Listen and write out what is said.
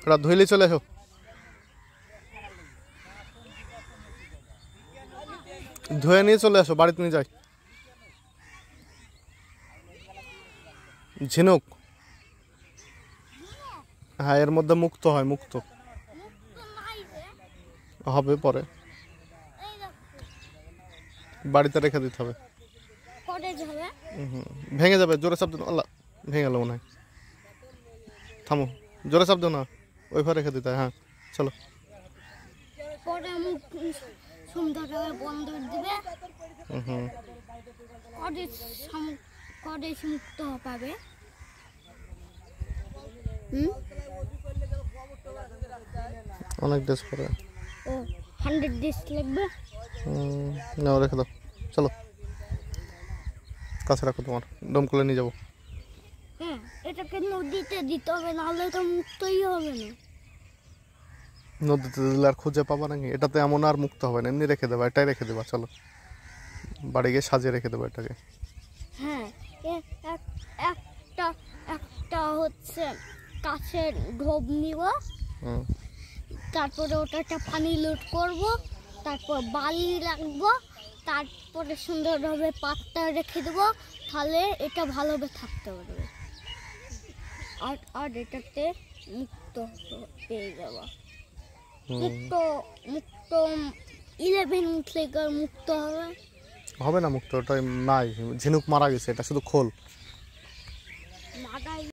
ওটা ধুইলে চলে এসো। ধুয়ে নিয়ে চলে আসো, বাড়িতে নিয়ে যাই। ঝিনুক, হ্যাঁ এর মধ্যে মুক্ত হয়, মুক্ত হবে পরে, বাড়িতে রেখে দিতে হবে। ভেঙে যাবে, জোরে শব্দ আল্লাহ, ভেঙে গেল মনে হয়। থামো, জোরে শব্দ না, ওই ঘরে রেখে দিতে হয়। হ্যাঁ চলো। অনেক ডেজ পরে 100 ডেজ লাগবে। নাও রেখে দাও, চলো কাছে রাখো, তোমার দমকলে নিয়ে যাবো। হ্যাঁ এটাকে নদীতে দিতে হবে, নাহলে তো মুক্তই হবে না। নদীতে দিলে আর খুঁজে পাবা নাকি? এটাতে এমন আর মুক্ত হবে না, এমনি রেখে দেবা, এটাই রেখে দেবা। চলো বাড়ি গিয়ে সাজিয়ে রেখে দেবো এটাকে। হ্যাঁ একটা একটা হচ্ছে কাছের ঢোপ নিব, তারপরে ওটাতে পানি লোড করব, তারপর বালি রাখবো, তারপরে সুন্দরভাবে পাতটা রেখে দেবো, তাহলে এটা ভালোভাবে থাকতে পারবে। আর এটাতে মুক্ত পেয়ে যাব। মুক্ত মুক্ত 11 থেকে মুক্ত হবে। হবে না মুক্ত, ওটাই নাই, ঝিনুক মারা গেছে, এটা শুধু খোল।